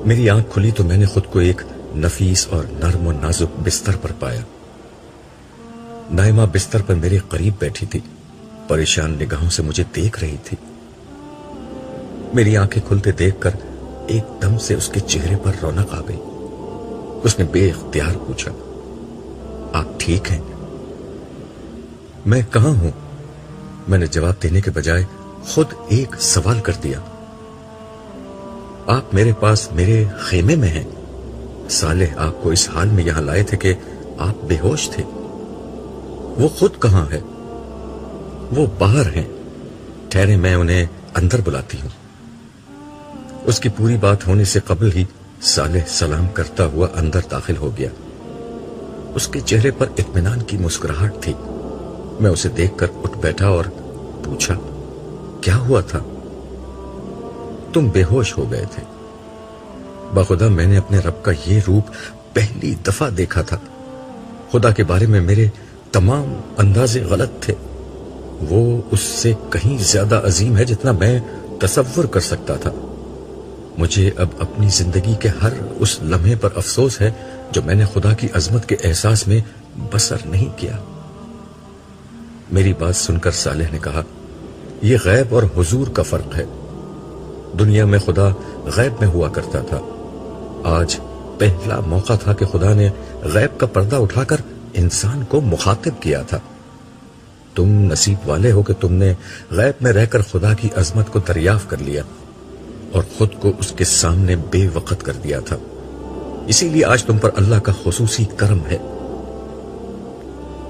میری آنکھ کھلی تو میں نے خود کو ایک نفیس اور نرم و نازک بستر پر پایا۔ نائمہ بستر پر میرے قریب بیٹھی تھی، پریشان نگاہوں سے مجھے دیکھ رہی تھی۔ میری آنکھیں کھلتے دیکھ کر ایک دم سے اس کے چہرے پر رونق آ گئی۔ اس نے بے اختیار پوچھا، آپ ٹھیک ہیں؟ میں کہاں ہوں؟ میں نے جواب دینے کے بجائے خود ایک سوال کر دیا۔ آپ میرے پاس میرے خیمے میں ہیں۔ صالح آپ کو اس حال میں یہاں لائے تھے کہ آپ بے ہوش تھے۔ وہ خود کہاں ہے؟ وہ باہر ہیں، ٹھہرے میں انہیں اندر بلاتی ہوں۔ اس کی پوری بات ہونے سے قبل ہی صالح سلام کرتا ہوا اندر داخل ہو گیا۔ اس کے چہرے پر اطمینان کی مسکراہٹ تھی۔ میں اسے دیکھ کر اٹھ بیٹھا اور پوچھا، کیا ہوا تھا؟ تم بے ہوش ہو گئے تھے۔ بخدا میں نے اپنے رب کا یہ روپ پہلی دفعہ دیکھا تھا۔ خدا کے بارے میں میرے تمام اندازے غلط تھے۔ وہ اس سے کہیں زیادہ عظیم ہے جتنا میں تصور کر سکتا تھا۔ مجھے اب اپنی زندگی کے ہر اس لمحے پر افسوس ہے جو میں نے خدا کی عظمت کے احساس میں بسر نہیں کیا۔ میری بات سن کر صالح نے کہا، یہ غیب اور حضور کا فرق ہے۔ دنیا میں خدا غیب میں ہوا کرتا تھا۔ آج پہلا موقع تھا کہ خدا نے غیب کا پردہ اٹھا کر انسان کو مخاطب کیا تھا۔ تم نصیب والے ہو کہ تم نے غیب میں رہ کر خدا کی عظمت کو دریافت کر لیا اور خود کو اس کے سامنے بے وقت کر دیا تھا۔ اسی لیے آج تم پر اللہ کا خصوصی کرم ہے۔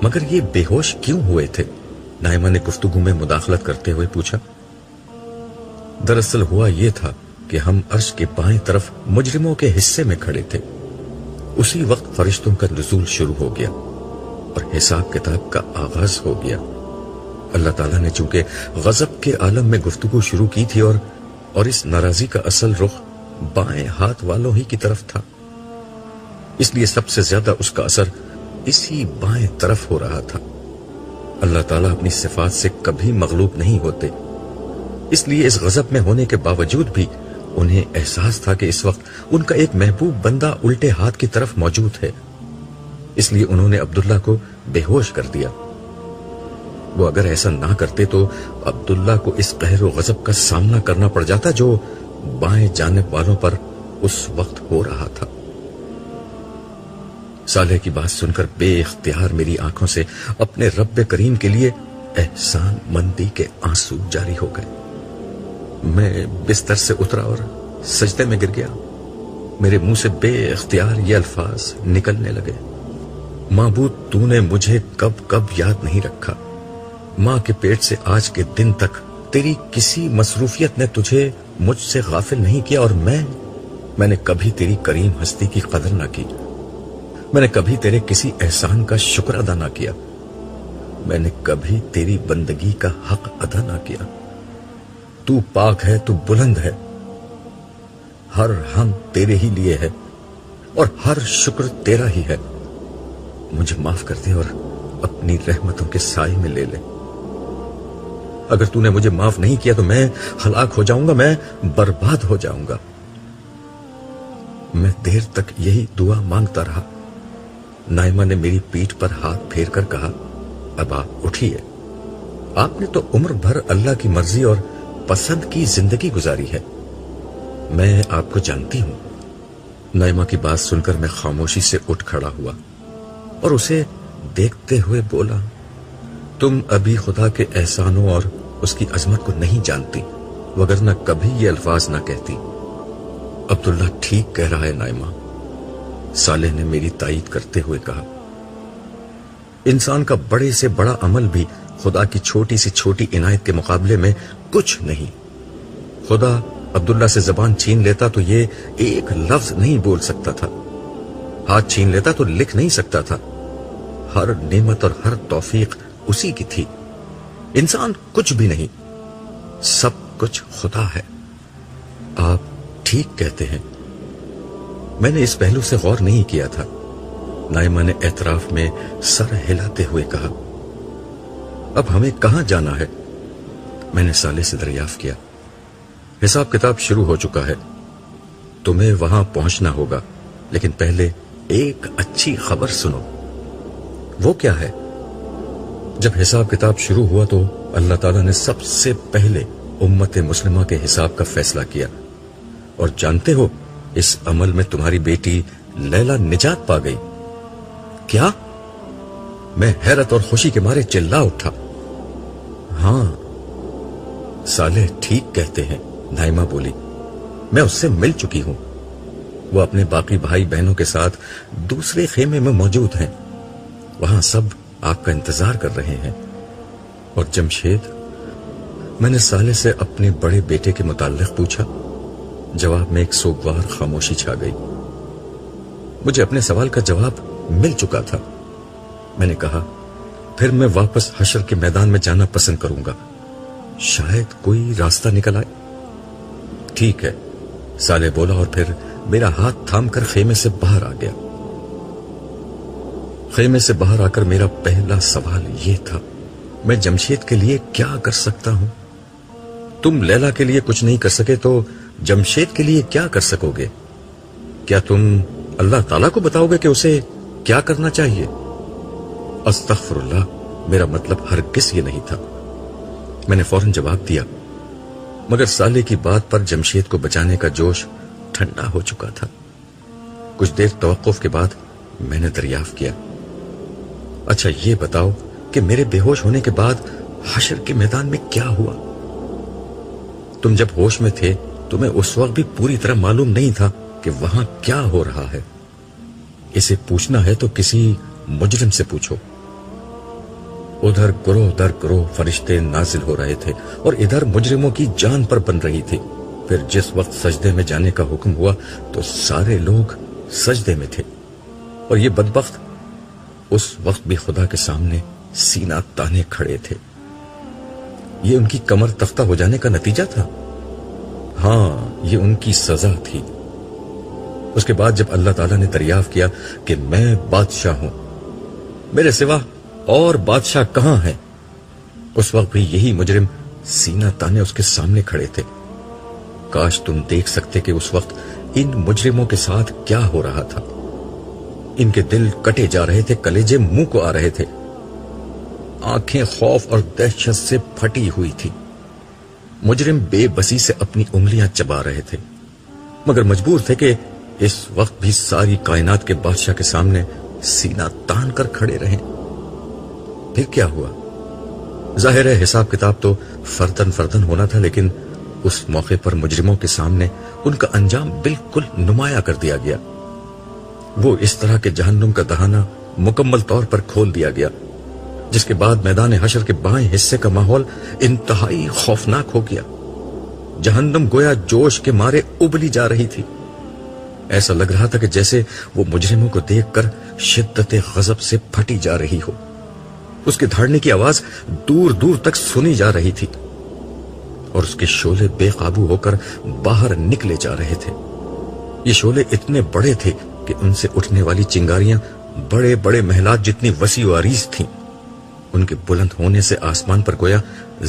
مگر یہ بے ہوش کیوں ہوئے تھے؟ نائمہ نے گفتگو میں مداخلت کرتے ہوئے پوچھا۔ دراصل ہوا یہ تھا کہ ہم عرش کے بائیں طرف مجرموں کے حصے میں کھڑے تھے۔ اسی وقت فرشتوں کا نزول شروع ہو گیا اور حساب کتاب کا آغاز ہو گیا۔ اللہ تعالیٰ نے چونکہ غضب کے عالم میں گفتگو شروع کی تھی اور اس ناراضی کا اصل رخ بائیں ہاتھ والوں ہی کی طرف تھا، اس لیے سب سے زیادہ اس کا اثر اسی بائیں طرف ہو رہا تھا۔ اللہ تعالیٰ اپنی صفات سے کبھی مغلوب نہیں ہوتے، اس لیے اس غضب میں ہونے کے باوجود بھی انہیں احساس تھا کہ اس وقت ان کا ایک محبوب بندہ الٹے ہاتھ کی طرف موجود ہے۔ اس لیے انہوں نے عبداللہ کو بے ہوش کر دیا۔ وہ اگر ایسا نہ کرتے تو عبداللہ کو اس قہر و غضب کا سامنا کرنا پڑ جاتا جو بائیں جانب والوں پر اس وقت ہو رہا تھا۔ صالح کی بات سن کر بے اختیار میری آنکھوں سے اپنے رب کریم کے لیے احسان مندی کے آنسو جاری ہو گئے۔ میں بستر سے اترا اور سجدے میں گر گیا۔ میرے منہ سے بے اختیار یہ الفاظ نکلنے لگے، معبود تو نے مجھے کب کب یاد نہیں رکھا۔ ماں کے پیٹ سے آج کے دن تک تیری کسی مصروفیت نے تجھے مجھ سے غافل نہیں کیا، اور میں نے کبھی تیری کریم ہستی کی قدر نہ کی۔ میں نے کبھی تیرے کسی احسان کا شکر ادا نہ کیا۔ میں نے کبھی تیری بندگی کا حق ادا نہ کیا۔ تو پاک ہے، تو بلند ہے، ہر ہم تیرے ہی لیے ہے اور ہر شکر تیرا ہی ہے۔ مجھے معاف کر دے اور اپنی رحمتوں کے سائے میں لے لے۔ اگر تو نے مجھے معاف نہیں کیا تو میں ہلاک ہو جاؤں گا، میں برباد ہو جاؤں گا۔ میں دیر تک یہی دعا مانگتا رہا۔ نائمہ نے میری پیٹھ پر ہاتھ پھیر کر کہا، اب آپ اٹھیے، آپ نے تو عمر بھر اللہ کی مرضی اور پسند کی زندگی گزاری ہے، میں آپ کو جانتی ہوں۔ نائمہ کی بات سن کر میں خاموشی سے اٹھ کھڑا ہوا اور اسے دیکھتے ہوئے بولا، تم ابھی خدا کے احسانوں اور اس کی عظمت کو نہیں جانتی، وگرنہ کبھی یہ الفاظ نہ کہتی۔ عبداللہ ٹھیک کہہ رہا ہے نائمہ، صالح نے میری تائید کرتے ہوئے کہا۔ انسان کا بڑے سے بڑا عمل بھی خدا کی چھوٹی سی چھوٹی عنایت کے مقابلے میں کچھ نہیں۔ خدا عبداللہ سے زبان چھین لیتا تو یہ ایک لفظ نہیں بول سکتا تھا، ہاتھ چھین لیتا تو لکھ نہیں سکتا تھا۔ ہر نعمت اور ہر توفیق اسی کی تھی، انسان کچھ بھی نہیں، سب کچھ خدا ہے۔ آپ ٹھیک کہتے ہیں، میں نے اس پہلو سے غور نہیں کیا تھا۔ نائمہ نے اعتراف میں سر ہلاتے ہوئے کہا، اب ہمیں کہاں جانا ہے؟ میں نے صالح سے دریافت کیا، حساب کتاب شروع ہو چکا ہے، تمہیں وہاں پہنچنا ہوگا، لیکن پہلے ایک اچھی خبر سنو۔ وہ کیا ہے؟ جب حساب کتاب شروع ہوا تو اللہ تعالیٰ نے سب سے پہلے امت مسلمہ کے حساب کا فیصلہ کیا، اور جانتے ہو اس عمل میں تمہاری بیٹی لیلا نجات پا گئی۔ کیا؟ میں حیرت اور خوشی کے مارے چلا اٹھا۔ ہاں، صالح ٹھیک کہتے ہیں، نائمہ بولی، میں اس سے مل چکی ہوں۔ وہ اپنے باقی بھائی بہنوں کے ساتھ دوسرے خیمے میں موجود ہیں، وہاں سب آپ کا انتظار کر رہے ہیں۔ اور جمشید؟ میں نے صالح سے اپنے بڑے بیٹے کے متعلق پوچھا۔ جواب میں ایک سوگوار خاموشی چھا گئی۔ مجھے اپنے سوال کا جواب مل چکا تھا۔ میں نے کہا، پھر میں واپس حشر کے میدان میں جانا پسند کروں گا، شاید کوئی راستہ نکل آئے۔ ٹھیک ہے، صالح بولا، اور پھر میرا ہاتھ تھام کر خیمے سے باہر آ گیا۔ خیمے سے باہر آ کر میرا پہلا سوال یہ تھا، میں جمشید کے لیے کیا کر سکتا ہوں؟ تم لیلا کے لیے کچھ نہیں کر سکے تو جمشید کے لیے کیا کر سکو گے؟ کیا تم اللہ تعالیٰ کو بتاؤ گے کہ اسے کیا کرنا چاہیے؟ استغفر اللہ، میرا مطلب ہرگز یہ نہیں تھا۔ میں نے فوراً جواب دیا، مگر صالح کی بات پر جمشید کو بچانے کا جوش ٹھنڈا ہو چکا تھا۔ کچھ دیر توقف کے بعد میں نے دریافت کیا، اچھا یہ بتاؤ کہ میرے بے ہوش ہونے کے بعد حشر کے میدان میں کیا ہوا؟ تم جب ہوش میں تھے تمہیں اس وقت بھی پوری طرح معلوم نہیں تھا کہ وہاں کیا ہو رہا ہے؟ اسے پوچھنا ہے تو کسی مجرم سے پوچھو۔ ادھر گروہ در گروہ فرشتے نازل ہو رہے تھے اور ادھر مجرموں کی جان پر بن رہی تھی۔ پھر جس وقت سجدے میں جانے کا حکم ہوا تو سارے لوگ سجدے میں تھے، اور یہ بدبخت اس وقت بھی خدا کے سامنے سینہ تانے کھڑے تھے۔ یہ ان کی کمر تختہ ہو جانے کا نتیجہ تھا؟ ہاں، یہ ان کی سزا تھی۔ اس کے بعد جب اللہ تعالیٰ نے دریافت کیا کہ میں بادشاہ ہوں، میرے سوا اور بادشاہ کہاں ہیں، اس وقت بھی یہی مجرم سینہ تانے اس کے سامنے کھڑے تھے۔ کاش تم دیکھ سکتے کہ اس وقت ان مجرموں کے ساتھ کیا ہو رہا تھا۔ ان کے دل کٹے جا رہے تھے، کلیجے منہ کو آ رہے تھے، آنکھیں خوف اور دہشت سے پھٹی ہوئی تھی۔ مجرم بے بسی سے اپنی انگلیاں چبا رہے تھے، مگر مجبور تھے کہ اس وقت بھی ساری کائنات کے بادشاہ کے سامنے سینہ تان کر کھڑے رہیں۔ پھر کیا ہوا؟ ظاہر ہے حساب کتاب تو فردن فردن ہونا تھا، لیکن اس موقع پر مجرموں کے سامنے ان کا انجام بالکل نمایاں کر دیا گیا۔ وہ اس طرح کے جہنم کا دہانہ مکمل طور پر کھول دیا گیا، جس کے بعد میدان حشر کے بائیں حصے کا ماحول انتہائی خوفناک ہو گیا۔ جہنم گویا جوش کے مارے ابلی جا رہی تھی۔ ایسا لگ رہا تھا کہ جیسے وہ مجرموں کو دیکھ کر شدت غضب سے پھٹی جا رہی ہو۔ اس کے دھاڑنے کی آواز دور دور تک سنی جا رہی تھی، اور اس کے شعلے بے قابو ہو کر باہر نکلے جا رہے تھے۔ یہ شعلے اتنے بڑے تھے کہ ان سے اٹھنے والی چنگاریاں بڑے بڑے محلات جتنی وسیع و عریض تھیں۔ ان کے بلند ہونے سے آسمان پر گویا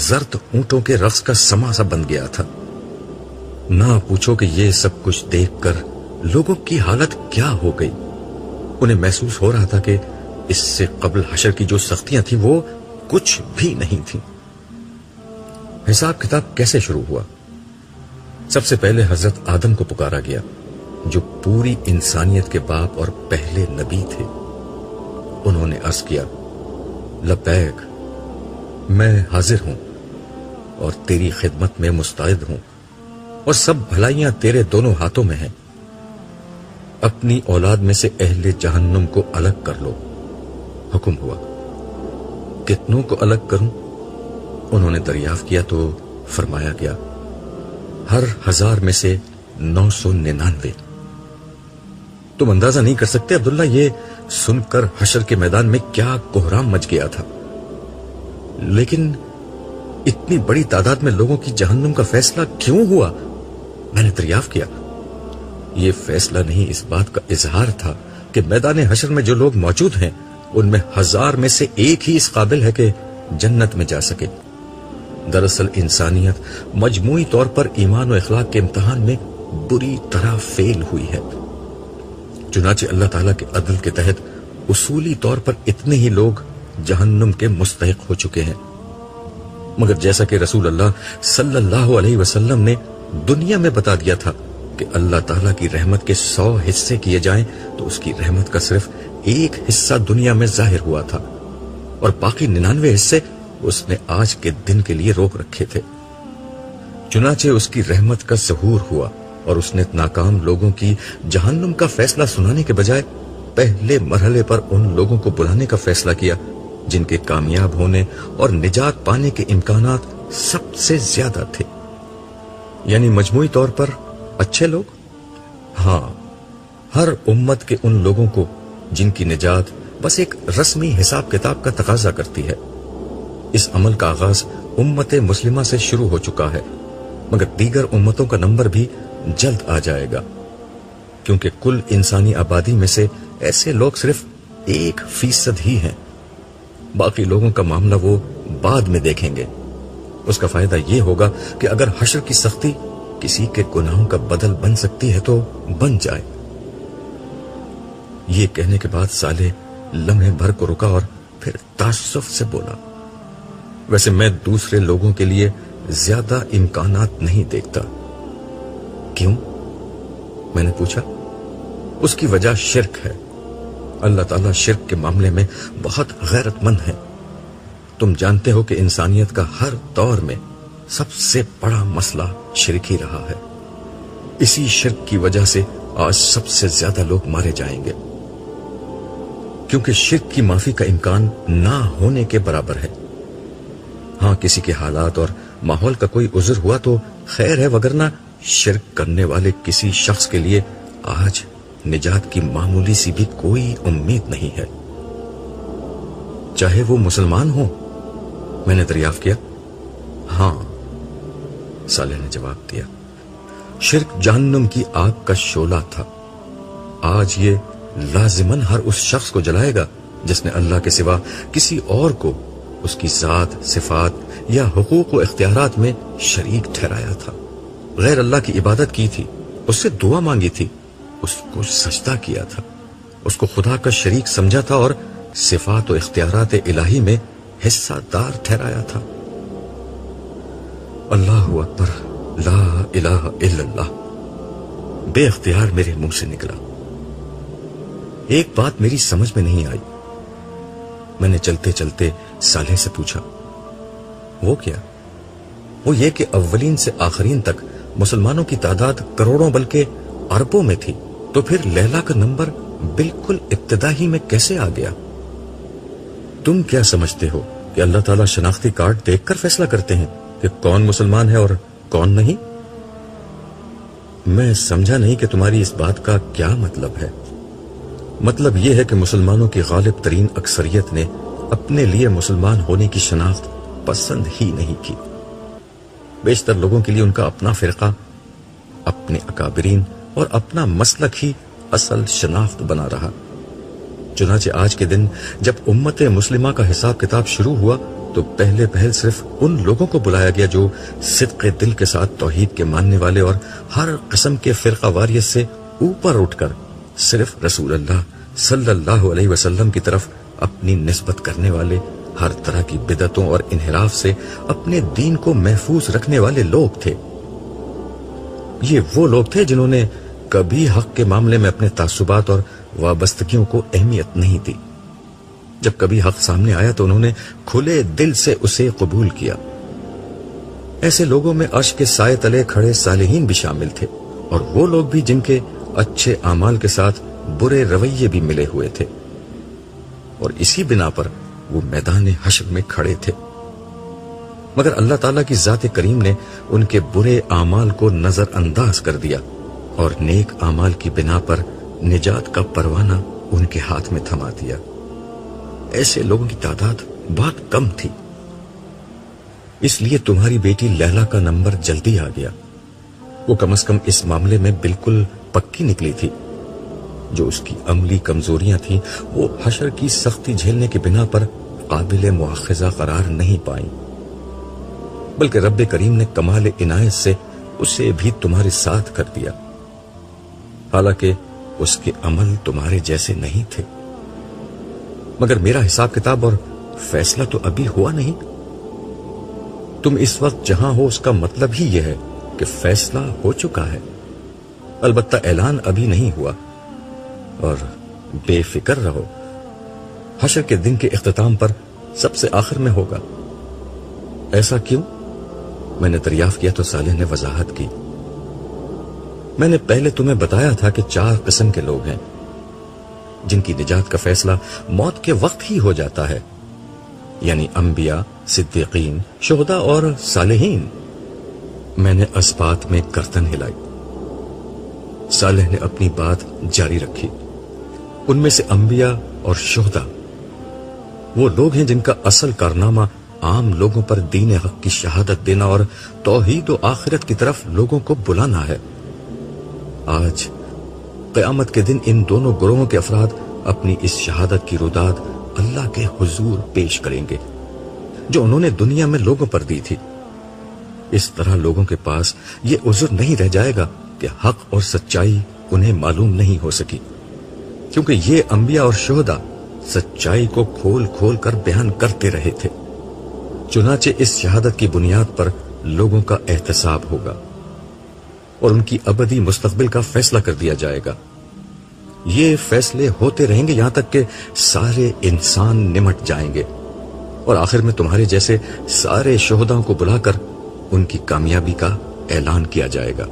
زرد اونٹوں کے رقص کا سما سا بن گیا تھا۔ نہ پوچھو کہ یہ سب کچھ دیکھ کر لوگوں کی حالت کیا ہو گئی۔ انہیں محسوس ہو رہا تھا کہ اس سے قبل حشر کی جو سختیاں تھیں وہ کچھ بھی نہیں تھیں۔ حساب کتاب کیسے شروع ہوا؟ سب سے پہلے حضرت آدم کو پکارا گیا، جو پوری انسانیت کے باپ اور پہلے نبی تھے۔ انہوں نے عرض کیا، لبیک، میں حاضر ہوں اور تیری خدمت میں مستعد ہوں، اور سب بھلائیاں تیرے دونوں ہاتھوں میں ہیں۔ اپنی اولاد میں سے اہل جہنم کو الگ کر لو۔ حکم ہوا، کتنوں کو الگ کروں؟ انہوں نے دریافت کیا تو فرمایا گیا، ہر 1000 میں سے 999۔ تم اندازہ نہیں کر سکتے عبداللہ یہ سن کر حشر کے میدان میں کیا کوہرام مچ گیا تھا۔ لیکن اتنی بڑی تعداد میں لوگوں کی جہنم کا فیصلہ کیوں ہوا؟ میں نے دریافت کیا۔ یہ فیصلہ نہیں، اس بات کا اظہار تھا کہ میدان حشر میں جو لوگ موجود ہیں ان میں 1000 میں سے ایک ہی اس قابل ہے کہ جنت میں جا سکے۔ دراصل انسانیت مجموعی طور پر ایمان و اخلاق کے امتحان میں بری طرح فیل ہوئی ہے۔ چنانچہ اللہ تعالیٰ کے عدل کے تحت اصولی طور پر اتنے ہی لوگ جہنم کے مستحق ہو چکے ہیں، مگر جیسا کہ رسول اللہ صلی اللہ علیہ وسلم نے دنیا میں بتا دیا تھا کہ اللہ تعالیٰ کی رحمت کے 100 حصے کیے جائیں تو اس کی رحمت کا صرف ایک حصہ دنیا میں ظاہر ہوا تھا، اور باقی 99 حصے اس نے آج کے دن کے لیے روک رکھے تھے۔ چنانچہ اس کی رحمت کا ظہور ہوا اور اس نے ناکام لوگوں کی جہنم کا فیصلہ سنانے کے بجائے پہلے مرحلے پر ان لوگوں کو بلانے کا فیصلہ کیا جن کے کامیاب ہونے اور نجات پانے کے امکانات سب سے زیادہ تھے، یعنی مجموعی طور پر اچھے لوگ۔ ہاں، ہر امت کے ان لوگوں کو جن کی نجات بس ایک رسمی حساب کتاب کا تقاضا کرتی ہے۔ اس عمل کا آغاز امت مسلمہ سے شروع ہو چکا ہے، مگر دیگر امتوں کا نمبر بھی جلد آ جائے گا، کیونکہ کل انسانی آبادی میں سے ایسے لوگ صرف 1% ہی ہیں۔ باقی لوگوں کا معاملہ وہ بعد میں دیکھیں گے۔ اس کا فائدہ یہ ہوگا کہ اگر حشر کی سختی کسی کے گناہوں کا بدل بن سکتی ہے تو بن جائے۔ یہ کہنے کے بعد صالح لمحے بھر کو رکا اور پھر تعصب سے بولا، ویسے میں دوسرے لوگوں کے لیے زیادہ امکانات نہیں دیکھتا۔ کیوں؟ میں نے پوچھا۔ اس کی وجہ شرک ہے۔ اللہ تعالیٰ شرک کے معاملے میں بہت غیرت مند ہے۔ تم جانتے ہو کہ انسانیت کا ہر دور میں سب سے بڑا مسئلہ شرک ہی رہا ہے۔ اسی شرک کی وجہ سے آج سب سے زیادہ لوگ مارے جائیں گے، کیونکہ شرک کی معافی کا امکان نہ ہونے کے برابر ہے۔ ہاں، کسی کے حالات اور ماحول کا کوئی عذر ہوا تو خیر ہے، وگرنہ شرک کرنے والے کسی شخص کے لیے آج نجات کی معمولی سی بھی کوئی امید نہیں ہے، چاہے وہ مسلمان ہو۔ میں نے دریافت کیا۔ ہاں، صالح نے جواب دیا، شرک جہنم کی آگ کا شعلہ تھا۔ آج یہ لازماً ہر اس شخص کو جلائے گا جس نے اللہ کے سوا کسی اور کو اس کی ذات، صفات یا حقوق و اختیارات میں شریک ٹھہرایا تھا، غیر اللہ کی عبادت کی تھی، اس سے دعا مانگی تھی، اس کو سجدہ کیا تھا، اس کو خدا کا شریک سمجھا تھا اور صفات و اختیارات الہی میں حصہ دار ٹھہرایا تھا۔ اللہ اکبر، لا الہ الا اللہ بے اختیار میرے منہ سے نکلا۔ ایک بات میری سمجھ میں نہیں آئی۔ میں نے چلتے چلتے صالح سے پوچھا، وہ کیا؟ وہ یہ کہ اولین سے آخرین تک مسلمانوں کی تعداد کروڑوں بلکہ اربوں میں تھی، تو پھر لیلا کا نمبر بالکل ابتدا ہی میں کیسے آ گیا؟ تم کیا سمجھتے ہو کہ اللہ تعالیٰ شناختی کارڈ دیکھ کر فیصلہ کرتے ہیں کہ کون مسلمان ہے اور کون نہیں؟ میں سمجھا نہیں کہ تمہاری اس بات کا کیا مطلب ہے۔ مطلب یہ ہے کہ مسلمانوں کی غالب ترین اکثریت نے اپنے لیے مسلمان ہونے کی شناخت پسند ہی نہیں کی۔ بیشتر لوگوں کے لیے ان کا اپنا فرقہ، اپنے اکابرین اور اپنا مسلک ہی اصل شناخت بنا رہا۔ چنانچہ آج کے دن جب امت مسلمہ کا حساب کتاب شروع ہوا تو پہل صرف ان لوگوں کو بلایا گیا جو صدق دل کے ساتھ توحید کے ماننے والے اور ہر قسم کے فرقہ واریت سے اوپر اٹھ کر صرف رسول اللہ صلی اللہ علیہ وسلم کی طرف اپنی نسبت کرنے والے، ہر طرح کی بدعتوں اور انحراف سے اپنے دین کو محفوظ رکھنے والے لوگ تھے۔ یہ وہ لوگ تھے جنہوں نے کبھی حق کے معاملے میں اپنے تعصبات اور وابستگیوں کو اہمیت نہیں دی۔ جب کبھی حق سامنے آیا تو انہوں نے کھلے دل سے اسے قبول کیا۔ ایسے لوگوں میں عرش کے سائے تلے کھڑے صالحین بھی شامل تھے، اور وہ لوگ بھی جن کے اچھے اعمال کے ساتھ برے رویے بھی ملے ہوئے تھے، اور اسی بنا پر وہ میدان حشر میں کھڑے تھے۔ مگر اللہ تعالیٰ کی ذات کریم نے ان کے برے اعمال کو نظر انداز کر دیا اور نیک اعمال کی بنا پر نجات کا پروانہ ان کے ہاتھ میں تھما دیا۔ ایسے لوگوں کی تعداد بہت کم تھی، اس لیے تمہاری بیٹی لیلا کا نمبر جلدی آ گیا۔ وہ کم از کم اس معاملے میں بالکل پکی نکلی تھی۔ جو اس کی عملی کمزوریاں تھیں وہ حشر کی سختی جھیلنے کے بنا پر قابل مواخذہ قرار نہیں پائیں، بلکہ رب کریم نے کمال عنایت سے اسے بھی تمہارے ساتھ کر دیا، حالانکہ اس کے عمل تمہارے جیسے نہیں تھے، مگر میرا حساب کتاب اور فیصلہ تو ابھی ہوا نہیں۔ تم اس وقت جہاں ہو اس کا مطلب ہی یہ ہے کہ فیصلہ ہو چکا ہے، البتہ اعلان ابھی نہیں ہوا۔ اور بے فکر رہو، حشر کے دن کے اختتام پر سب سے آخر میں ہوگا۔ ایسا کیوں؟ میں نے دریافت کیا تو صالح نے وضاحت کی۔ میں نے پہلے تمہیں بتایا تھا کہ 4 قسم کے لوگ ہیں جن کی نجات کا فیصلہ موت کے وقت ہی ہو جاتا ہے، یعنی انبیاء، صدیقین، شہداء اور صالحین۔ میں نے اسبات میں گردن ہلائی۔ صالح نے اپنی بات جاری رکھی۔ ان میں سے انبیاء اور شہداء وہ لوگ ہیں جن کا اصل کارنامہ عام لوگوں پر دین حق کی شہادت دینا اور توحید و آخرت کی طرف لوگوں کو بلانا ہے۔ آج قیامت کے دن ان دونوں گروہوں کے افراد اپنی اس شہادت کی روداد اللہ کے حضور پیش کریں گے جو انہوں نے دنیا میں لوگوں پر دی تھی۔ اس طرح لوگوں کے پاس یہ عذر نہیں رہ جائے گا کہ حق اور سچائی انہیں معلوم نہیں ہو سکی، کیونکہ یہ انبیاء اور شہداء سچائی کو کھول کھول کر بیان کرتے رہے تھے۔ چنانچہ اس شہادت کی بنیاد پر لوگوں کا احتساب ہوگا اور ان کی ابدی مستقبل کا فیصلہ کر دیا جائے گا۔ یہ فیصلے ہوتے رہیں گے یہاں تک کہ سارے انسان نمٹ جائیں گے، اور آخر میں تمہارے جیسے سارے شہداؤں کو بلا کر ان کی کامیابی کا اعلان کیا جائے گا۔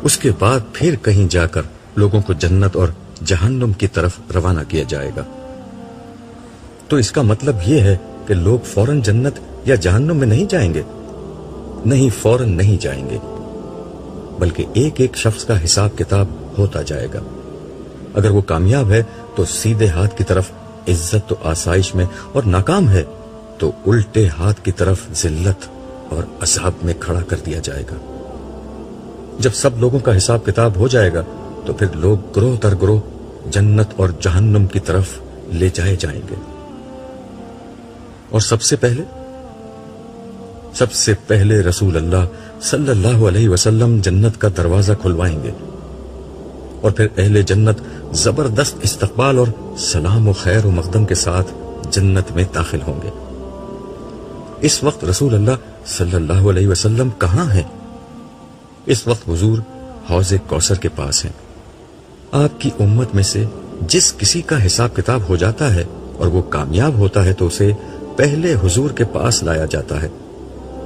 اس کے بعد پھر کہیں جا کر لوگوں کو جنت اور جہنم کی طرف روانہ کیا جائے گا۔ تو اس کا مطلب یہ ہے کہ لوگ فوراً جنت یا جہنم میں نہیں جائیں گے؟ نہیں، فوراً نہیں جائیں گے، بلکہ ایک ایک شخص کا حساب کتاب ہوتا جائے گا۔ اگر وہ کامیاب ہے تو سیدھے ہاتھ کی طرف عزت و آسائش میں، اور ناکام ہے تو الٹے ہاتھ کی طرف ذلت اور عذاب میں کھڑا کر دیا جائے گا۔ جب سب لوگوں کا حساب کتاب ہو جائے گا تو پھر لوگ گروہ در گروہ جنت اور جہنم کی طرف لے جائے جائیں گے۔ اور سب سے پہلے رسول اللہ صلی اللہ علیہ وسلم جنت کا دروازہ کھلوائیں گے، اور پھر اہل جنت زبردست استقبال اور سلام و خیر و مقدم کے ساتھ جنت میں داخل ہوں گے۔ اس وقت رسول اللہ صلی اللہ علیہ وسلم کہاں ہیں؟ اس وقت حضور حوض کوثر کے پاس ہیں۔ آپ کی امت میں سے جس کسی کا حساب کتاب ہو جاتا ہے اور وہ کامیاب ہوتا ہے تو اسے پہلے حضور کے پاس لایا جاتا ہے،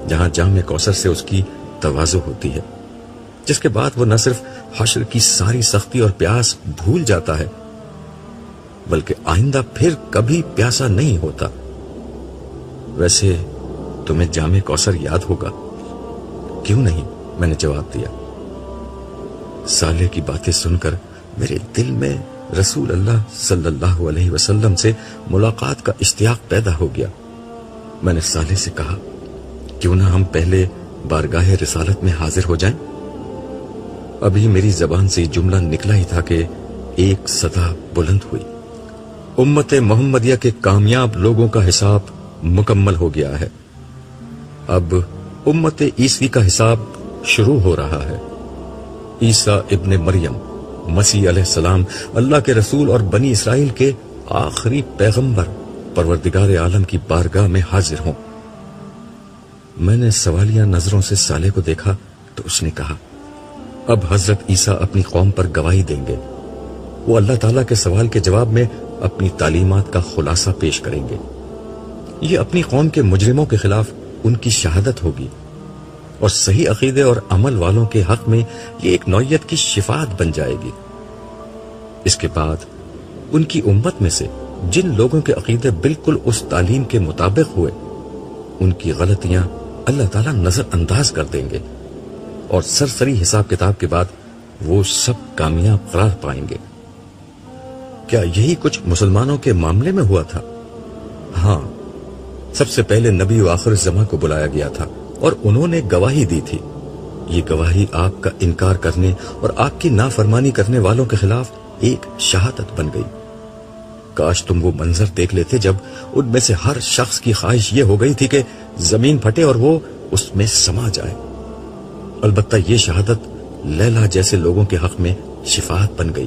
جہاں جام کوثر سے اس کی تواضع ہوتی ہے، جس کے بعد وہ نہ صرف حشر کی ساری سختی اور پیاس بھول جاتا ہے بلکہ آئندہ پھر کبھی پیاسا نہیں ہوتا۔ ویسے تمہیں جام کوثر یاد ہوگا، کیوں نہیں؟ میں نے جواب دیا۔ صالح کی باتیں سن کر میرے دل میں رسول اللہ صلی اللہ علیہ وسلم سے ملاقات کا اشتیاق پیدا ہو گیا۔ میں نے صالح سے کہا، کیوں نہ ہم پہلے بارگاہ رسالت میں حاضر ہو جائیں؟ ابھی میری زبان سے جملہ نکلا ہی تھا کہ ایک صدا بلند ہوئی، امت محمدیہ کے کامیاب لوگوں کا حساب مکمل ہو گیا ہے، اب امت عیسوی کا حساب شروع ہو رہا ہے۔ عیسیٰ ابن مریم مسیح علیہ السلام اللہ کے رسول اور بنی اسرائیل کے آخری پیغمبر پروردگار عالم کی بارگاہ میں حاضر ہوں۔ میں نے سوالیہ نظروں سے صالح کو دیکھا تو اس نے کہا، اب حضرت عیسیٰ اپنی قوم پر گواہی دیں گے، وہ اللہ تعالیٰ کے سوال کے جواب میں اپنی تعلیمات کا خلاصہ پیش کریں گے۔ یہ اپنی قوم کے مجرموں کے خلاف ان کی شہادت ہوگی، اور صحیح عقیدے اور عمل والوں کے حق میں یہ ایک نوعیت کی شفاعت بن جائے گی۔ اس کے بعد ان کی امت میں سے جن لوگوں کے عقیدے بالکل اس تعلیم کے مطابق ہوئے، ان کی غلطیاں اللہ تعالیٰ نظر انداز کر دیں گے، اور سرسری حساب کتاب کے بعد وہ سب کامیاب قرار پائیں گے۔ کیا یہی کچھ مسلمانوں کے معاملے میں ہوا تھا؟ ہاں، سب سے پہلے نبی و آخر زمان کو بلایا گیا تھا اور انہوں نے گواہی دی تھی۔ یہ گواہی آپ کا انکار کرنے اور آپ کی نافرمانی کرنے والوں کے خلاف ایک شہادت بن گئی۔ کاش تم وہ منظر دیکھ لیتے جب ان میں سے ہر شخص کی خواہش یہ ہو گئی تھی کہ زمین پھٹے اور وہ اس میں سما جائے۔ البتہ یہ شہادت لیلا جیسے لوگوں کے حق میں شفاعت بن گئی۔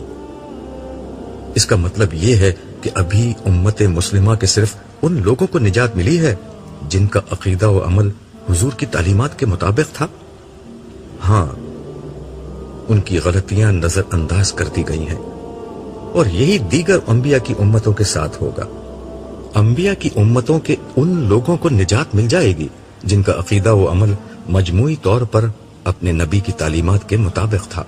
اس کا مطلب یہ ہے کہ ابھی امت مسلمہ کے صرف ان لوگوں کو نجات ملی ہے جن کا عقیدہ و عمل حضور کی تعلیمات کے مطابق تھا۔ ہاں، ان کی غلطیاں نظر انداز کر دی گئی ہیں، اور یہی دیگر انبیاء کی امتوں کے ساتھ ہوگا۔ انبیاء کی امتوں کے ان لوگوں کو نجات مل جائے گی جن کا عقیدہ و عمل مجموعی طور پر اپنے نبی کی تعلیمات کے مطابق تھا۔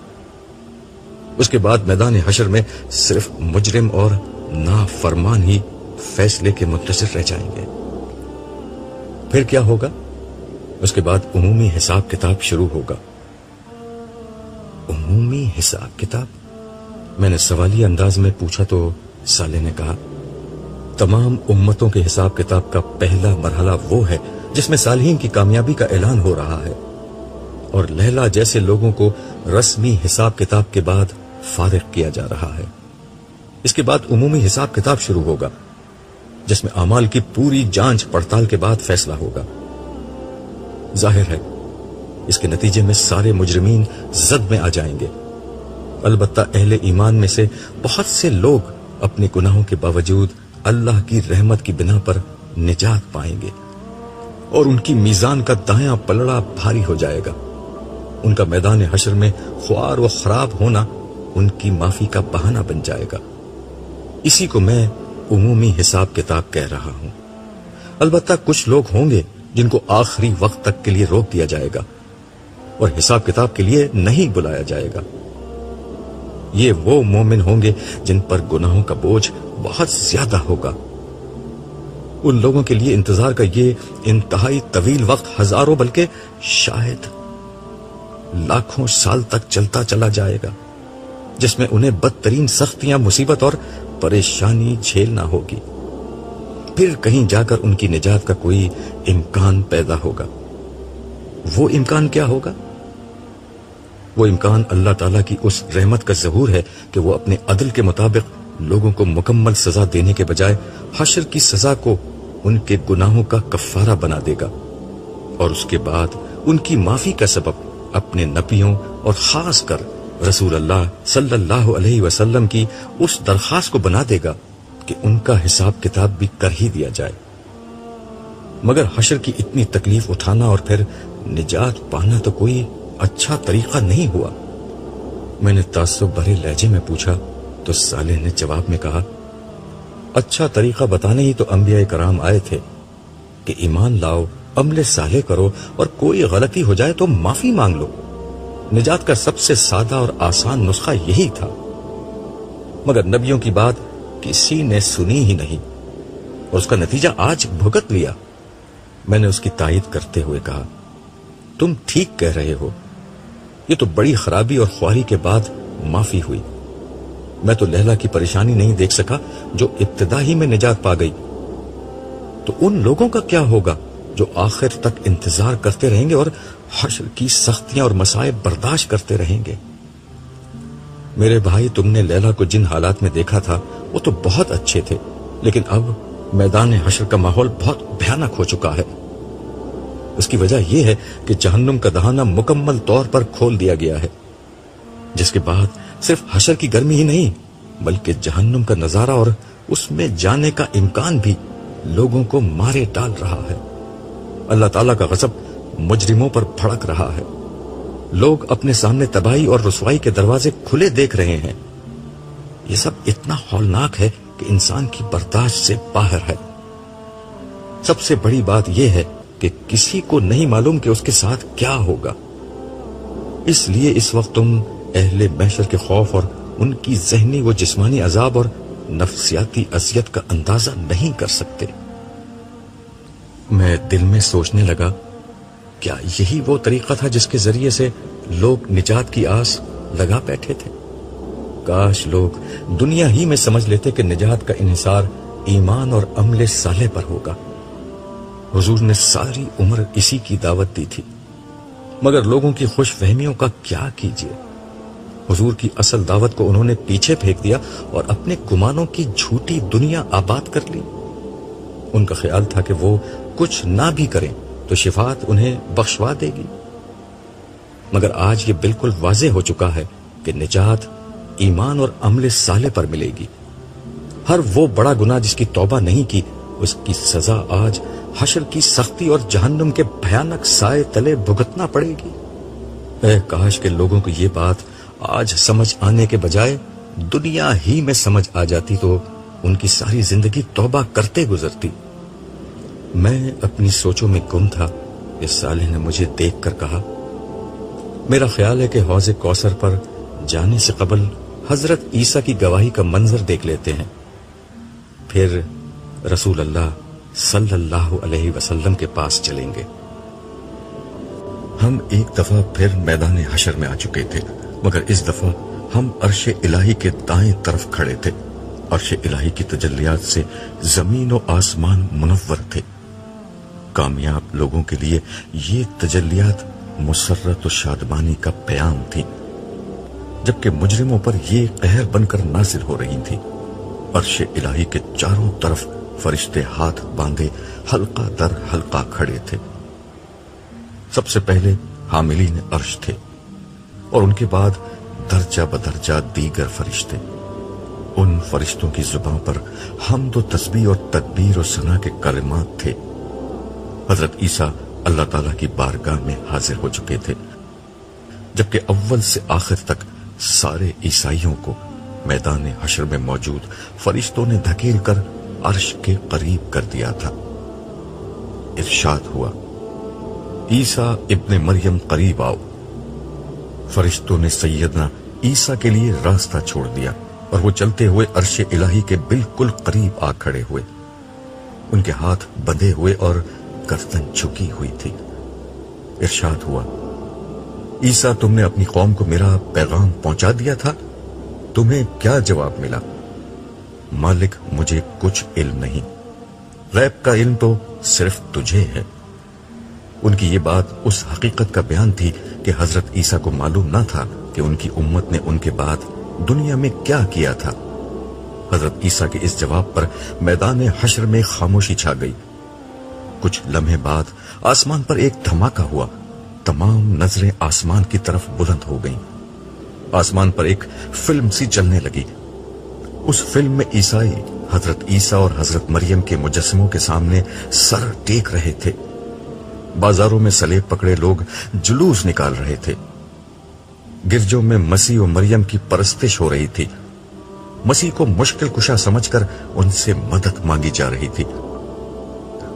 اس کے بعد میدان حشر میں صرف مجرم اور نافرمان ہی فیصلے کے منتظر رہ جائیں گے۔ پھر کیا ہوگا؟ اس کے بعد عمومی حساب کتاب شروع ہوگا۔ عمومی حساب کتاب؟ میں نے سوالیہ انداز میں پوچھا تو صالح نے کہا، تمام امتوں کے حساب کتاب کا پہلا مرحلہ وہ ہے جس میں صالحین کی کامیابی کا اعلان ہو رہا ہے، اور لیلا جیسے لوگوں کو رسمی حساب کتاب کے بعد فارغ کیا جا رہا ہے۔ اس کے بعد عمومی حساب کتاب شروع ہوگا جس میں اعمال کی پوری جانچ پڑتال کے بعد فیصلہ ہوگا۔ ظاہر ہے اس کے نتیجے میں سارے مجرمین زد میں آ جائیں گے، البتہ اہل ایمان میں سے بہت سے لوگ اپنے گناہوں کے باوجود اللہ کی رحمت کی بنا پر نجات پائیں گے، اور ان کی میزان کا دایاں پلڑا بھاری ہو جائے گا۔ ان کا میدان حشر میں خوار و خراب ہونا ان کی معافی کا بہانہ بن جائے گا۔ اسی کو میں عمومی حساب کتاب کہہ رہا ہوں۔ البتہ کچھ لوگ ہوں گے جن کو آخری وقت تک کے لیے روک دیا جائے گا اور حساب کتاب کے لیے نہیں بلایا جائے گا۔ یہ وہ مومن ہوں گے جن پر گناہوں کا بوجھ بہت زیادہ ہوگا۔ ان لوگوں کے لیے انتظار کا یہ انتہائی طویل وقت ہزاروں بلکہ شاید لاکھوں سال تک چلتا چلا جائے گا، جس میں انہیں بدترین سختیاں، مصیبت اور پریشانی جھیلنا ہوگی۔ پھر کہیں جا کر ان کی نجات کا کوئی امکان پیدا ہوگا۔ وہ امکان کیا ہوگا؟ وہ امکان اللہ تعالیٰ کی اس رحمت کا ظہور ہے کہ وہ اپنے عدل کے مطابق لوگوں کو مکمل سزا دینے کے بجائے حشر کی سزا کو ان کے گناہوں کا کفارہ بنا دے گا، اور اس کے بعد ان کی معافی کا سبب اپنے نبیوں اور خاص کر رسول اللہ صلی اللہ علیہ وسلم کی اس درخواست کو بنا دے گا کہ ان کا حساب کتاب بھی کر ہی دیا جائے۔ مگر حشر کی اتنی تکلیف اٹھانا اور پھر نجات پانا تو کوئی اچھا طریقہ نہیں ہوا۔ میں نے تعصب بھرے لہجے میں پوچھا تو صالح نے جواب میں کہا، اچھا طریقہ بتانے ہی تو انبیاء کرام آئے تھے کہ ایمان لاؤ، عمل صالح کرو، اور کوئی غلطی ہو جائے تو معافی مانگ لو۔ نجات کا سب سے سادہ اور آسان نسخہ یہی تھا، مگر نبیوں کی بات کسی نے سنی ہی نہیں، اور اس کا نتیجہ آج بھگت لیا۔ میں نے اس کی تائید کرتے ہوئے کہا، تم ٹھیک کہہ رہے ہو، یہ تو بڑی خرابی اور خواری کے بعد معافی ہوئی۔ میں تو لیلا کی پریشانی نہیں دیکھ سکا جو ابتدا ہی میں نجات پا گئی، تو ان لوگوں کا کیا ہوگا جو آخر تک انتظار کرتے رہیں گے اور حشر کی سختیاں اور مصائب برداشت کرتے رہیں گے۔ میرے بھائی، تم نے لیلا کو جن حالات میں دیکھا تھا وہ تو بہت اچھے تھے، لیکن اب میدان حشر کا ماحول بہت بھیانک ہو چکا ہے۔ اس کی وجہ یہ ہے کہ جہنم کا دہانہ مکمل طور پر کھول دیا گیا ہے، جس کے بعد صرف حشر کی گرمی ہی نہیں بلکہ جہنم کا نظارہ اور اس میں جانے کا امکان بھی لوگوں کو مارے ڈال رہا ہے۔ اللہ تعالیٰ کا غضب مجرموں پر بھڑک رہا ہے۔ لوگ اپنے سامنے تباہی اور رسوائی کے دروازے کھلے دیکھ رہے ہیں۔ یہ سب اتنا ہولناک ہے کہ انسان کی برداشت سے باہر ہے۔ سب سے بڑی بات یہ ہے کہ کسی کو نہیں معلوم کہ اس کے ساتھ کیا ہوگا۔ اس لیے اس وقت تم اہل محشر کے خوف اور ان کی ذہنی و جسمانی عذاب اور نفسیاتی اذیت کا اندازہ نہیں کر سکتے۔ میں دل میں سوچنے لگا، کیا یہی وہ طریقہ تھا جس کے ذریعے سے لوگ نجات کی آس لگا بیٹھے تھے؟ کاش لوگ دنیا ہی میں سمجھ لیتے کہ نجات کا انحصار ایمان اور عمل صالح پر ہوگا۔ حضور نے ساری عمر اسی کی دعوت دی تھی، مگر لوگوں کی خوش فہمیوں کا کیا کیجیے۔ حضور کی اصل دعوت کو انہوں نے پیچھے پھینک دیا اور اپنے گمانوں کی جھوٹی دنیا آباد کر لی۔ ان کا خیال تھا کہ وہ کچھ نہ بھی کریں تو شفاعت انہیں بخشوا دے گی۔ مگر آج یہ بالکل واضح ہو چکا ہے کہ نجات ایمان اور عمل صالح پر ملے گی۔ ہر وہ بڑا گناہ جس کی توبہ نہیں کی، اس کی سزا آج حشر کی سختی اور جہنم کے بھیانک سائے تلے بھگتنا پڑے گی۔ اے کاش کہ لوگوں کو یہ بات آج سمجھ آنے کے بجائے دنیا ہی میں سمجھ آ جاتی تو ان کی ساری زندگی توبہ کرتے گزرتی۔ میں اپنی سوچوں میں گم تھا کہ صالح نے مجھے دیکھ کر کہا، میرا خیال ہے کہ حوض کوثر پر جانے سے قبل حضرت عیسیٰ کی گواہی کا منظر دیکھ لیتے ہیں، پھر رسول اللہ صلی اللہ علیہ وسلم کے پاس چلیں گے۔ ہم ایک دفعہ پھر میدان حشر میں آ چکے تھے، مگر اس دفعہ ہم عرش الہی کے دائیں طرف کھڑے تھے۔ عرش الہی کی تجلیات سے زمین و آسمان منور تھے۔ کامیاب لوگوں کے لیے یہ تجلیات مسرت و شادمانی کا پیام تھی، جبکہ مجرموں پر یہ قہر بن کر نازل ہو رہی تھی۔ عرش الہی کے چاروں طرف فرشتے ہاتھ باندھے حلقہ در حلقہ کھڑے تھے۔ سب سے پہلے حاملین عرش تھے اور ان کے بعد درجہ بدرجہ دیگر فرشتے۔ ان فرشتوں کی زبان پر حمد و تسبیح اور تکبیر و ثنا کے کلمات تھے۔ حضرت عیسیٰ اللہ تعالیٰ کی بارگاہ میں حاضر ہو چکے تھے، جبکہ اول سے آخر تک سارے عیسائیوں کو میدان حشر میں موجود فرشتوں نے دھکیل کر عرش کے قریب کر دیا تھا۔ ارشاد ہوا، عیسیٰ ابن مریم قریب آؤ۔ فرشتوں نے سیدنا عیسیٰ کے لیے راستہ چھوڑ دیا اور وہ چلتے ہوئے عرش الہی کے بالکل قریب آ کھڑے ہوئے۔ ان کے ہاتھ بندھے ہوئے اور گردن جھکی ہوئی تھی۔ ارشاد ہوا، عیسیٰ تم نے اپنی قوم کو میرا پیغام پہنچا دیا تھا، تمہیں کیا جواب ملا؟ مالک مجھے کچھ علم نہیں، غیب کا علم تو صرف تجھے ہے۔ ان کی یہ بات اس حقیقت کا بیان تھی کہ حضرت عیسیٰ کو معلوم نہ تھا کہ ان کی امت نے ان کے بعد دنیا میں کیا کیا تھا۔ حضرت عیسیٰ کے اس جواب پر میدان حشر میں خاموشی چھا گئی۔ کچھ لمحے بعد آسمان پر ایک دھماکہ ہوا، تمام نظریں آسمان کی طرف بلند ہو گئیں۔ آسمان پر ایک فلم سی چلنے لگی۔ اس فلم میں عیسائی حضرت عیسیٰ اور حضرت مریم کے مجسموں کے سامنے سر ٹیک رہے تھے۔ بازاروں میں سلیب پکڑے لوگ جلوس نکال رہے تھے۔ گرجوں میں مسیح و مریم کی پرستش ہو رہی تھی۔ مسیح کو مشکل کشا سمجھ کر ان سے مدد مانگی جا رہی تھی۔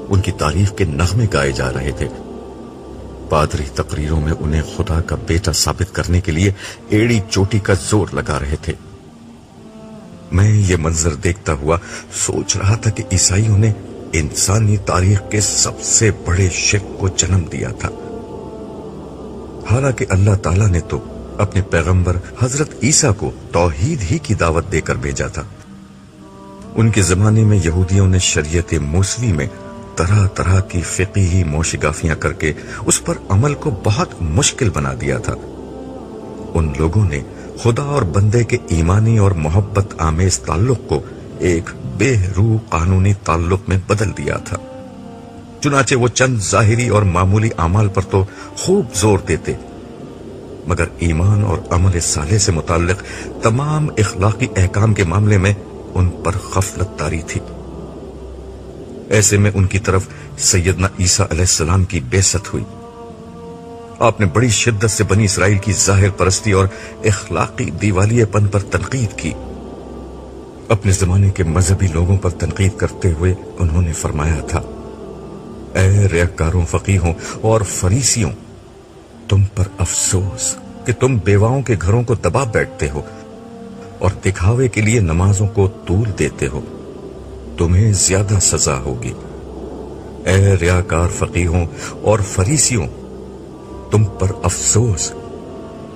ان کی تعریف کے نغمے گائے جا رہے تھے۔ پادری تقریروں میں انہیں خدا کا بیٹا ثابت کرنے کے لیے ایڑی چوٹی کا زور لگا رہے تھے۔ میں یہ منظر دیکھتا ہوا سوچ رہا تھا کہ عیسائیوں نے انسانی تاریخ کے سب سے بڑے شرک کو جنم دیا تھا، حالانکہ اللہ تعالیٰ نے تو اپنے پیغمبر حضرت عیسیٰ کو توحید ہی کی دعوت دے کر بھیجا تھا۔ ان کے زمانے میں یہودیوں نے شریعت موسوی میں طرح طرح کی فقہی موشگافیاں کر کے اس پر عمل کو بہت مشکل بنا دیا تھا۔ ان لوگوں نے خدا اور بندے کے ایمانی اور محبت آمیز تعلق کو ایک بے روح قانونی تعلق میں بدل دیا تھا۔ چنانچہ وہ چند ظاہری اور معمولی اعمال پر تو خوب زور دیتے، مگر ایمان اور عمل صالح سے متعلق تمام اخلاقی احکام کے معاملے میں ان پر غفلت طاری تھی۔ ایسے میں ان کی طرف سیدنا عیسیٰ علیہ السلام کی بعثت ہوئی۔ آپ نے بڑی شدت سے بنی اسرائیل کی ظاہر پرستی اور اخلاقی دیوالیے پن پر تنقید کی۔ اپنے زمانے کے مذہبی لوگوں پر تنقید کرتے ہوئے انہوں نے فرمایا تھا، اے ریاکاروں، فقیہوں اور فریسیوں، تم پر افسوس کہ تم بیواؤں کے گھروں کو دبا بیٹھتے ہو اور دکھاوے کے لیے نمازوں کو طول دیتے ہو، تمہیں زیادہ سزا ہوگی۔ اے ریاکار فقیہوں اور فریسیوں، تم پر افسوس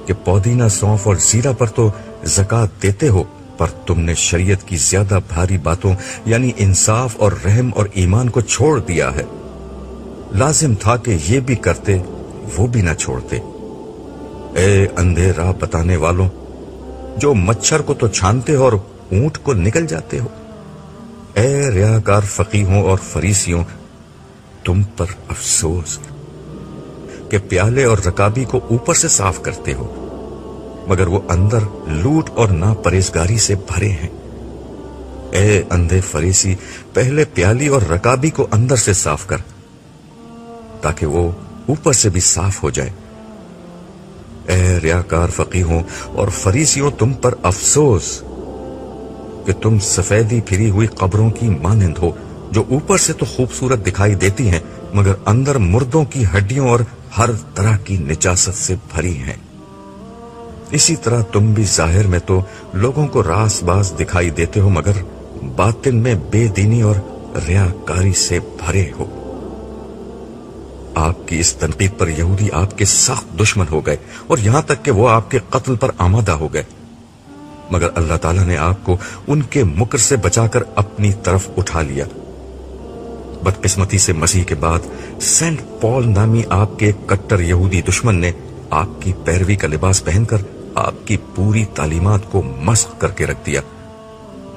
کہ پودینہ، سونف اور زیرہ پر تو زکوٰۃ دیتے ہو، پر تم نے شریعت کی زیادہ بھاری باتوں یعنی انصاف اور رحم اور ایمان کو چھوڑ دیا ہے۔ لازم تھا کہ یہ بھی کرتے، وہ بھی نہ چھوڑتے۔ اے اندھے راہ بتانے والوں، جو مچھر کو تو چھانتے ہو اور اونٹ کو نگل جاتے ہو، اے ریاکار فقیہوں اور فریسیوں، تم پر افسوس کہ پیالے اور رکابی کو اوپر سے صاف کرتے ہو، مگر وہ اندر لوٹ اور ناپرہیزگاری سے بھرے ہیں۔ اے اندھے فریسی، پہلے پیالی اور رکابی کو اندر سے صاف کر تاکہ وہ اوپر سے بھی صاف ہو جائے۔ اے ریاکار فقیہوں اور فریسیوں، تم پر افسوس کہ تم سفیدی پھری ہوئی قبروں کی مانند ہو، جو اوپر سے تو خوبصورت دکھائی دیتی ہیں مگر اندر مردوں کی ہڈیوں اور ہر طرح کی نجاست سے بھری ہیں۔ اسی طرح تم بھی ظاہر میں تو لوگوں کو راس باز دکھائی دیتے ہو مگر باطن میں بے دینی اور ریاکاری سے بھرے ہو۔ آپ کی اس تنقید پر یہودی آپ کے سخت دشمن ہو گئے اور یہاں تک کہ وہ آپ کے قتل پر آمادہ ہو گئے، مگر اللہ تعالیٰ نے آپ کو ان کے مکر سے بچا کر اپنی طرف اٹھا لیا۔ بدقسمتی سے مسیح کے بعد سینٹ پال نامی آپ کے کٹر یہودی دشمن نے آپ کی پیروی کا لباس پہن کر آپ کی پوری تعلیمات کو مسخ کر کے رکھ دیا۔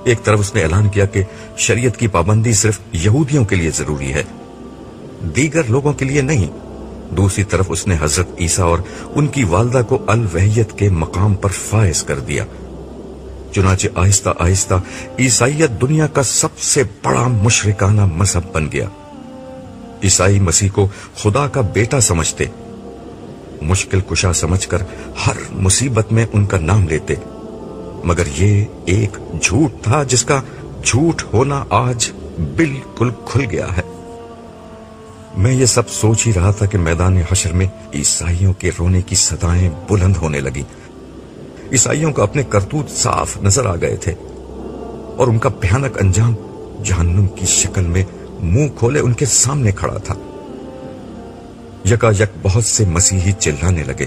ایک طرف اس نے اعلان کیا کہ شریعت کی پابندی صرف یہودیوں کے لیے ضروری ہے، دیگر لوگوں کے لیے نہیں۔ دوسری طرف اس نے حضرت عیسیٰ اور ان کی والدہ کو الوحیت کے مقام پر فائز کر دیا۔ چنانچہ آہستہ آہستہ عیسائیت دنیا کا سب سے بڑا مشرکانہ مذہب بن گیا۔ عیسائی مسیح کو خدا کا بیٹا سمجھتے، مشکل کشا سمجھ کر ہر مصیبت میں ان کا نام لیتے، مگر یہ ایک جھوٹ تھا جس کا جھوٹ ہونا آج بالکل کھل گیا ہے۔ میں یہ سب سوچ ہی رہا تھا کہ میدان حشر میں عیسائیوں کے رونے کی صدائیں بلند ہونے لگی۔ عیسائیوں کو اپنے کرتوت صاف نظر آ گئے تھے اور ان کا بھیانک انجام جہنم کی شکل میں منہ کھولے ان کے سامنے کھڑا تھا۔ یکا یک بہت سے مسیحی چلانے لگے،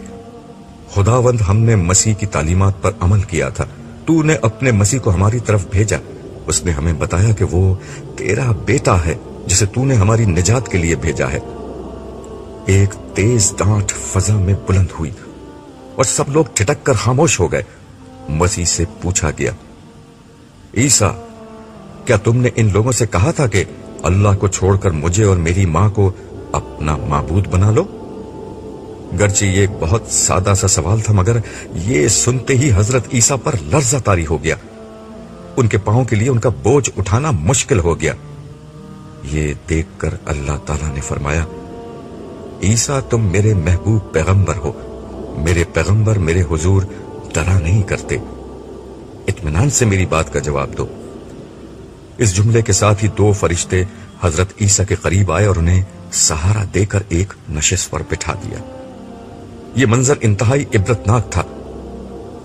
خداوند ہم نے مسیح کی تعلیمات پر عمل کیا تھا، تو نے اپنے مسیح کو ہماری طرف بھیجا، اس نے ہمیں بتایا کہ وہ تیرا بیٹا ہے جسے تو نے ہماری نجات کے لیے بھیجا ہے۔ ایک تیز ڈانٹ فضا میں بلند ہوئی اور سب لوگ ٹھٹک کر خاموش ہو گئے۔ مسیح سے پوچھا گیا، عیسیٰ، کیا تم نے ان لوگوں سے کہا تھا کہ اللہ کو چھوڑ کر مجھے اور میری ماں کو اپنا معبود بنا لو؟ گرچہ یہ ایک بہت سادہ سا سوال تھا مگر یہ سنتے ہی حضرت عیسیٰ پر لرزہ طاری ہو گیا۔ ان کے پاؤں کے لیے ان کا بوجھ اٹھانا مشکل ہو گیا۔ یہ دیکھ کر اللہ تعالیٰ نے فرمایا، عیسیٰ تم میرے محبوب پیغمبر ہو، میرے پیغمبر میرے حضور ڈرا نہیں کرتے، اطمینان سے میری بات کا جواب دو۔ اس جملے کے ساتھ ہی دو فرشتے حضرت عیسیٰ کے قریب آئے اور انہیں سہارا دے کر ایک نشست پر بٹھا دیا۔ یہ منظر انتہائی عبرتناک تھا۔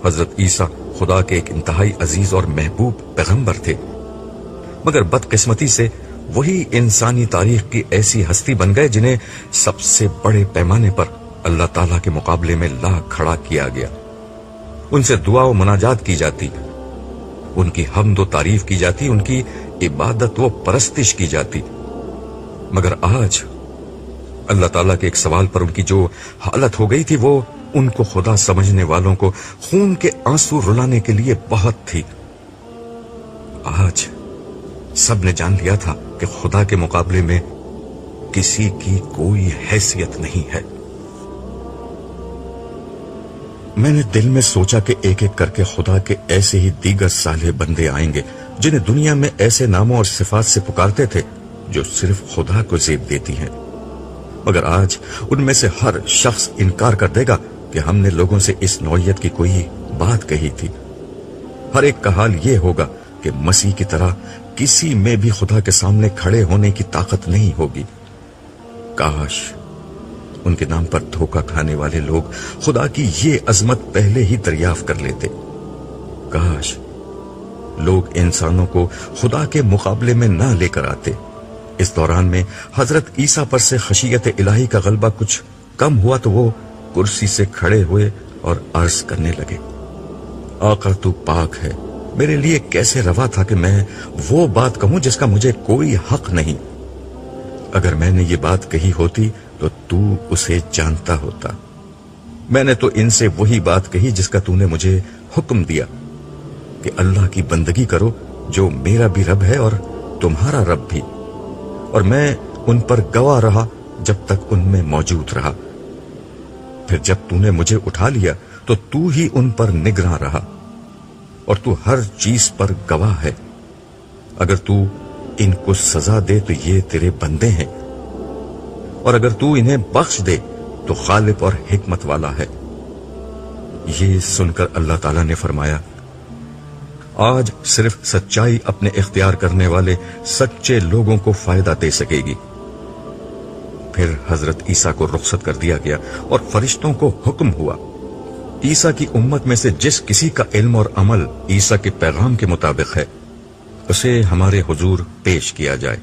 حضرت عیسیٰ خدا کے ایک انتہائی عزیز اور محبوب پیغمبر تھے، مگر بدقسمتی سے وہی انسانی تاریخ کی ایسی ہستی بن گئے جنہیں سب سے بڑے پیمانے پر اللہ تعالیٰ کے مقابلے میں لا کھڑا کیا گیا۔ ان سے دعا و مناجات کی جاتی، ان کی حمد و تعریف کی جاتی، ان کی عبادت و پرستش کی جاتی، مگر آج اللہ تعالیٰ کے ایک سوال پر ان کی جو حالت ہو گئی تھی وہ ان کو خدا سمجھنے والوں کو خون کے آنسو رلانے کے لیے بہت تھی۔ آج سب نے جان لیا تھا کہ خدا کے مقابلے میں کسی کی کوئی حیثیت نہیں ہے۔ میں نے دل میں سوچا کہ ایک ایک کر کے خدا کے ایسے ہی دیگر صالح بندے آئیں گے جنہیں دنیا میں ایسے ناموں اور صفات سے پکارتے تھے جو صرف خدا کو زیب دیتی ہیں، مگر آج ان میں سے ہر شخص انکار کر دے گا کہ ہم نے لوگوں سے اس نوعیت کی کوئی بات کہی تھی۔ ہر ایک کا حال یہ ہوگا کہ مسیح کی طرح کسی میں بھی خدا کے سامنے کھڑے ہونے کی طاقت نہیں ہوگی۔ کاش ان کے نام پر دھوکہ کھانے والے لوگ خدا کی یہ عظمت پہلے ہی دریافت کر لیتے۔ کاش لوگ انسانوں کو خدا کے مقابلے میں نہ لے کر آتے۔ اس دوران میں حضرت عیسیٰ پر سے خشیت الہی کا غلبہ کچھ کم ہوا تو وہ کرسی سے کھڑے ہوئے اور عرض کرنے لگے، آقا تو پاک ہے، میرے لیے کیسے روا تھا کہ میں وہ بات کہوں جس کا مجھے کوئی حق نہیں۔ اگر میں نے یہ بات کہی ہوتی تو اسے جانتا ہوتا۔ میں نے تو ان سے وہی بات کہی جس کا نے مجھے حکم دیا کہ اللہ کی بندگی کرو جو میرا بھی رب ہے اور تمہارا رب بھی، اور میں ان پر گواہ رہا جب تک ان میں موجود رہا۔ پھر جب تو نے مجھے اٹھا لیا تو تو ہی ان پر نگراں رہا، اور تو ہر چیز پر گواہ ہے۔ اگر تو ان کو سزا دے تو یہ تیرے بندے ہیں، اور اگر تو انہیں بخش دے تو غالب اور حکمت والا ہے۔ یہ سن کر اللہ تعالیٰ نے فرمایا، آج صرف سچائی اپنے اختیار کرنے والے سچے لوگوں کو فائدہ دے سکے گی۔ پھر حضرت عیسیٰ کو رخصت کر دیا گیا اور فرشتوں کو حکم ہوا، عیسیٰ کی امت میں سے جس کسی کا علم اور عمل عیسیٰ کے پیغام کے مطابق ہے اسے ہمارے حضور پیش کیا جائے۔